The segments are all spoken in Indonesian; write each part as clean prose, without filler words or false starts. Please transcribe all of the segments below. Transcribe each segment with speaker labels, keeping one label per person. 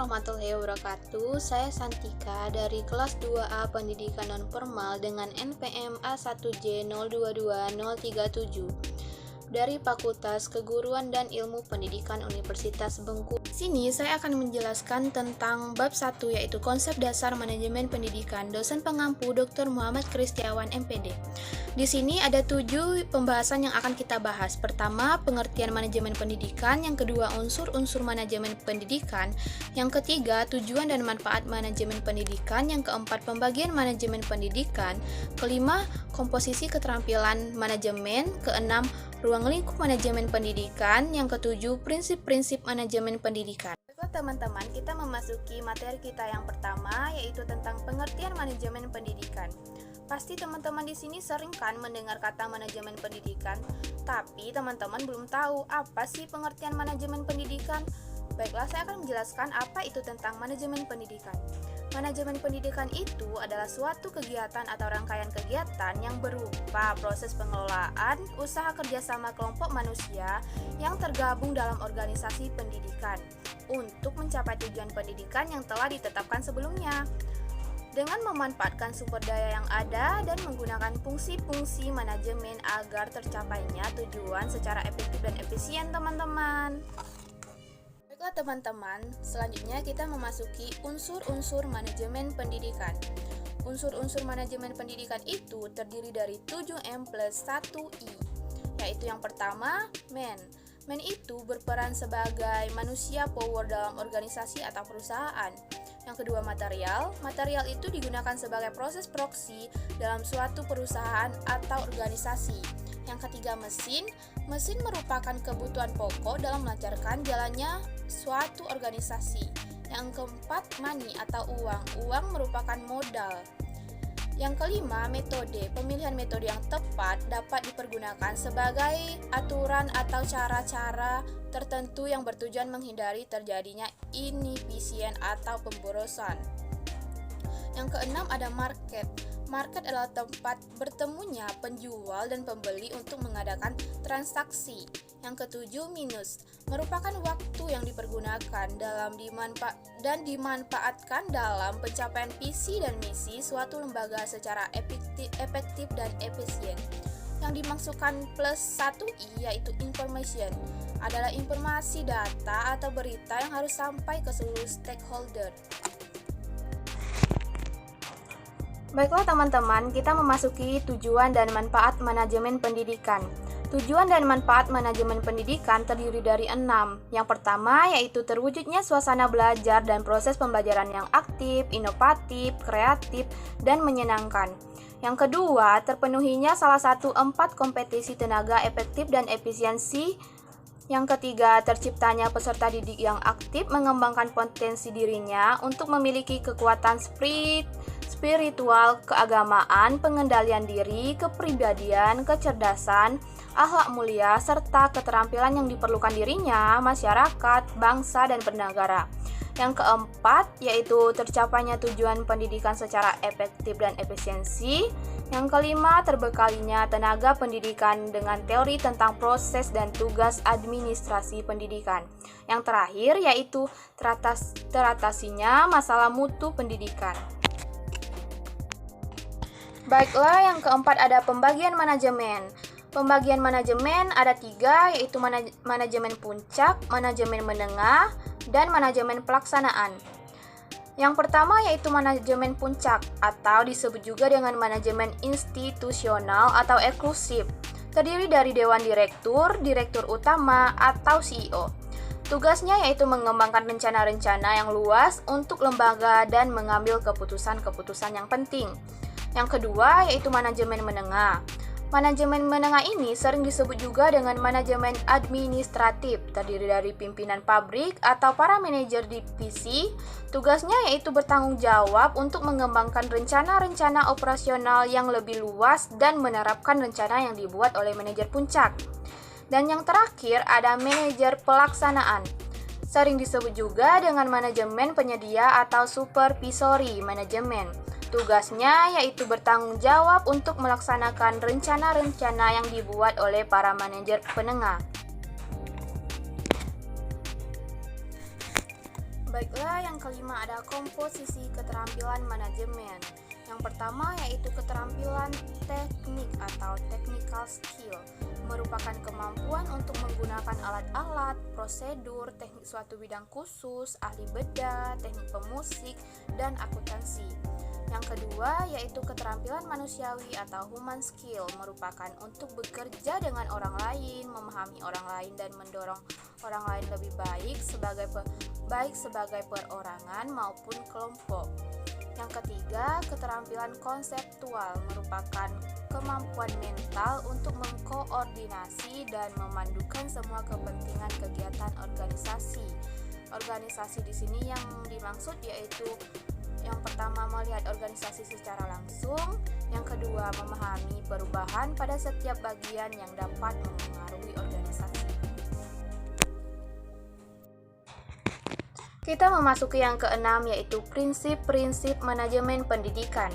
Speaker 1: warahmatullahi wabarakatuh. Saya Santika dari kelas 2A Pendidikan Non-Formal dengan NPM A1J022037 dari Fakultas Keguruan dan Ilmu Pendidikan Universitas Bengkulu. Sini saya akan menjelaskan tentang bab 1, yaitu konsep dasar manajemen pendidikan. Dosen pengampu Dr. Muhammad Kristiawan MPD. Di sini ada 7 pembahasan yang akan kita bahas. Pertama, pengertian manajemen pendidikan. Yang kedua, unsur-unsur manajemen pendidikan. Yang ketiga, tujuan dan manfaat manajemen pendidikan. Yang keempat, pembagian manajemen pendidikan. Kelima, komposisi keterampilan manajemen. Keenam, ruang lingkup manajemen pendidikan. Yang ketujuh, prinsip-prinsip manajemen pendidikan. Baiklah teman-teman, kita memasuki materi kita yang pertama, yaitu tentang pengertian manajemen pendidikan. Pasti teman-teman di sini sering kan mendengar kata manajemen pendidikan, tapi teman-teman belum tahu apa sih pengertian manajemen pendidikan. Baiklah, saya akan menjelaskan apa itu tentang manajemen pendidikan. Manajemen pendidikan itu adalah suatu kegiatan atau rangkaian kegiatan yang berupa proses pengelolaan, usaha kerjasama kelompok manusia yang tergabung dalam organisasi pendidikan untuk mencapai tujuan pendidikan yang telah ditetapkan sebelumnya, dengan memanfaatkan sumber daya yang ada dan menggunakan fungsi-fungsi manajemen agar tercapainya tujuan secara efektif dan efisien, teman-teman. Baiklah teman-teman, selanjutnya kita memasuki unsur-unsur manajemen pendidikan. Unsur-unsur manajemen pendidikan itu terdiri dari 7M plus 1I, yaitu yang pertama, man. Man itu berperan sebagai manusia power dalam organisasi atau perusahaan. Yang kedua, material. Material itu digunakan sebagai proses proksi dalam suatu perusahaan atau organisasi. Yang ketiga, mesin. Mesin merupakan kebutuhan pokok dalam melancarkan jalannya suatu organisasi. Yang keempat, money atau uang. Uang merupakan modal. Yang kelima, metode. Pemilihan metode yang tepat dapat dipergunakan sebagai aturan atau cara-cara tertentu yang bertujuan menghindari terjadinya inefisien atau pemborosan. Yang keenam, ada market. Market adalah tempat bertemunya penjual dan pembeli untuk mengadakan transaksi. Yang ketujuh, minus. Merupakan waktu yang dipergunakan dan dimanfaatkan dalam pencapaian visi dan misi suatu lembaga secara efektif dan efisien. Yang dimaksudkan plus 1I yaitu information, adalah informasi, data, atau berita yang harus sampai ke seluruh stakeholder. Baiklah teman-teman, kita memasuki tujuan dan manfaat manajemen pendidikan. Tujuan dan manfaat manajemen pendidikan terdiri dari 6. Yang pertama yaitu terwujudnya suasana belajar dan proses pembelajaran yang aktif, inovatif, kreatif, dan menyenangkan. Yang kedua, terpenuhinya salah satu 4 kompetisi tenaga efektif dan efisiensi. Yang ketiga, terciptanya peserta didik yang aktif mengembangkan potensi dirinya untuk memiliki kekuatan spiritual, keagamaan, pengendalian diri, kepribadian, kecerdasan, akhlak mulia, serta keterampilan yang diperlukan dirinya, masyarakat, bangsa, dan bernegara. Yang keempat, yaitu tercapainya tujuan pendidikan secara efektif dan efisiensi. Yang kelima, terbekalinya tenaga pendidikan dengan teori tentang proses dan tugas administrasi pendidikan. Yang terakhir, yaitu teratasinya masalah mutu pendidikan. Baiklah, yang keempat ada pembagian manajemen. Pembagian manajemen ada 3, yaitu manajemen puncak, manajemen menengah, dan manajemen pelaksanaan. Yang pertama yaitu manajemen puncak, atau disebut juga dengan manajemen institusional atau eksklusif. Terdiri dari dewan direktur, direktur utama, atau CEO. Tugasnya yaitu mengembangkan rencana-rencana yang luas untuk lembaga dan mengambil keputusan-keputusan yang penting. Yang kedua yaitu manajemen menengah. Manajemen menengah ini sering disebut juga dengan manajemen administratif, terdiri dari pimpinan pabrik atau para manajer divisi. Tugasnya yaitu bertanggung jawab untuk mengembangkan rencana-rencana operasional yang lebih luas dan menerapkan rencana yang dibuat oleh manajer puncak. Dan yang terakhir ada manajer pelaksanaan. Sering disebut juga dengan manajemen penyedia atau supervisory manajemen. Tugasnya yaitu bertanggung jawab untuk melaksanakan rencana-rencana yang dibuat oleh para manajer penengah. Baiklah, yang kelima ada komposisi keterampilan manajemen. Yang pertama yaitu keterampilan teknik atau technical skill, merupakan kemampuan untuk menggunakan alat-alat, prosedur, teknik suatu bidang khusus, ahli bedah, teknik pemusik, dan akuntansi. Yang kedua yaitu keterampilan manusiawi atau human skill, merupakan untuk bekerja dengan orang lain, memahami orang lain dan mendorong orang lain lebih baik sebagai perorangan maupun kelompok. Yang ketiga, keterampilan konseptual, merupakan kemampuan mental untuk mengkoordinasi dan memandukan semua kepentingan kegiatan organisasi. Organisasi di sini yang dimaksud yaitu yang pertama melihat organisasi secara langsung, yang kedua memahami perubahan pada setiap bagian yang dapat mempengaruhi organisasi. Kita memasuki yang keenam yaitu prinsip-prinsip manajemen pendidikan.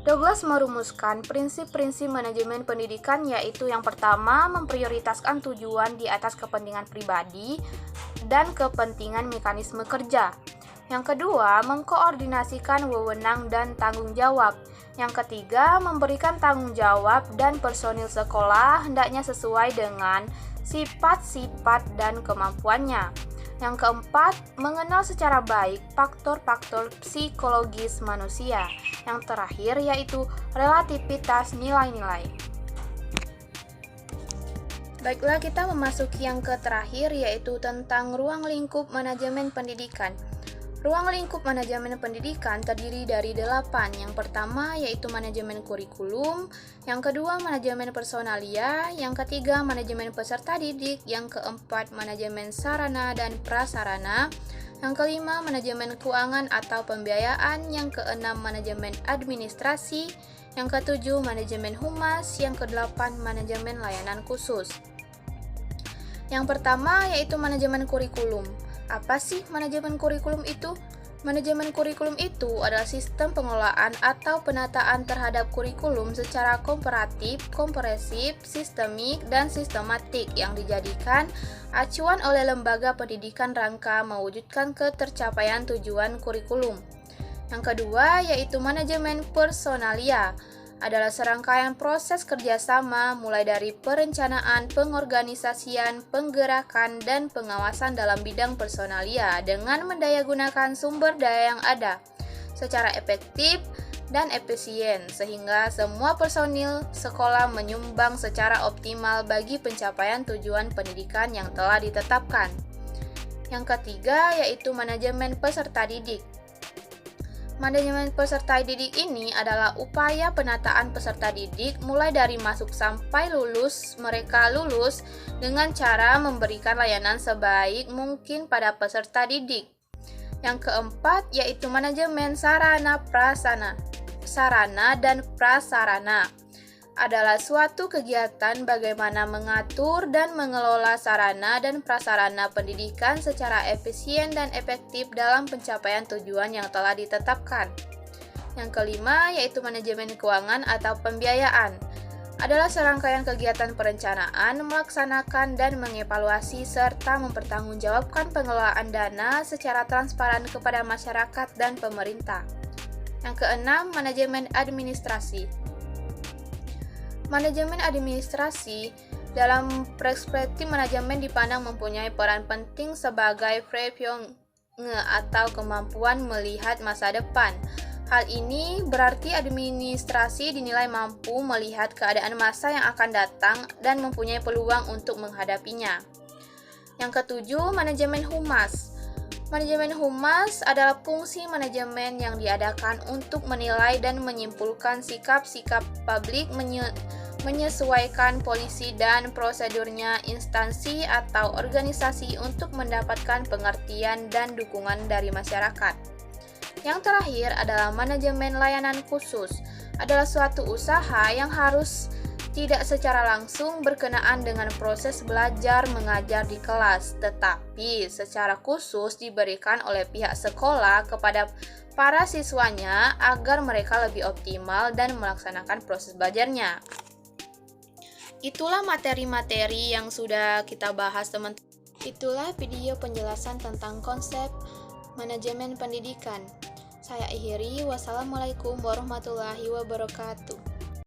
Speaker 1: Douglas merumuskan prinsip-prinsip manajemen pendidikan yaitu yang pertama memprioritaskan tujuan di atas kepentingan pribadi dan kepentingan mekanisme kerja. Yang kedua, mengkoordinasikan wewenang dan tanggung jawab. Yang ketiga, memberikan tanggung jawab dan personil sekolah hendaknya sesuai dengan sifat-sifat dan kemampuannya. Yang keempat, mengenal secara baik faktor-faktor psikologis manusia. Yang terakhir yaitu relativitas nilai-nilai. Baiklah, kita memasuki yang terakhir yaitu tentang ruang lingkup manajemen pendidikan. Ruang lingkup manajemen pendidikan terdiri dari 8. Yang pertama yaitu manajemen kurikulum, yang kedua manajemen personalia, yang ketiga manajemen peserta didik, yang keempat manajemen sarana dan prasarana, yang kelima manajemen keuangan atau pembiayaan, yang keenam manajemen administrasi, yang ketujuh manajemen humas, yang kedelapan manajemen layanan khusus. Yang pertama yaitu manajemen kurikulum. Apa sih manajemen kurikulum itu? Manajemen kurikulum itu adalah sistem pengelolaan atau penataan terhadap kurikulum secara komparatif, komprehensif, sistemik, dan sistematik yang dijadikan acuan oleh lembaga pendidikan rangka mewujudkan ketercapaian tujuan kurikulum. Yang kedua yaitu manajemen personalia, adalah serangkaian proses kerjasama mulai dari perencanaan, pengorganisasian, penggerakan, dan pengawasan dalam bidang personalia dengan mendayagunakan sumber daya yang ada secara efektif dan efisien sehingga semua personil sekolah menyumbang secara optimal bagi pencapaian tujuan pendidikan yang telah ditetapkan. Yang ketiga yaitu manajemen peserta didik. Manajemen peserta didik ini adalah upaya penataan peserta didik mulai dari masuk sampai mereka lulus dengan cara memberikan layanan sebaik mungkin pada peserta didik. Yang keempat yaitu manajemen sarana dan prasarana. Adalah suatu kegiatan bagaimana mengatur dan mengelola sarana dan prasarana pendidikan secara efisien dan efektif dalam pencapaian tujuan yang telah ditetapkan. Yang kelima yaitu manajemen keuangan atau pembiayaan. Adalah serangkaian kegiatan perencanaan, melaksanakan dan mengevaluasi serta mempertanggungjawabkan pengelolaan dana secara transparan kepada masyarakat dan pemerintah. Yang keenam, manajemen administrasi. Manajemen administrasi dalam perspektif manajemen dipandang mempunyai peran penting sebagai previewing atau kemampuan melihat masa depan. Hal ini berarti administrasi dinilai mampu melihat keadaan masa yang akan datang dan mempunyai peluang untuk menghadapinya. Yang ketujuh, manajemen humas. Manajemen humas adalah fungsi manajemen yang diadakan untuk menilai dan menyimpulkan sikap-sikap publik menyesuaikan polisi dan prosedurnya instansi atau organisasi untuk mendapatkan pengertian dan dukungan dari masyarakat. Yang terakhir adalah manajemen layanan khusus. Adalah suatu usaha yang harus tidak secara langsung berkenaan dengan proses belajar mengajar di kelas, tetapi secara khusus diberikan oleh pihak sekolah kepada para siswanya agar mereka lebih optimal dan melaksanakan proses belajarnya. Itulah materi-materi yang sudah kita bahas, teman-teman. Itulah video penjelasan tentang konsep manajemen pendidikan. Saya akhiri, wassalamualaikum warahmatullahi wabarakatuh.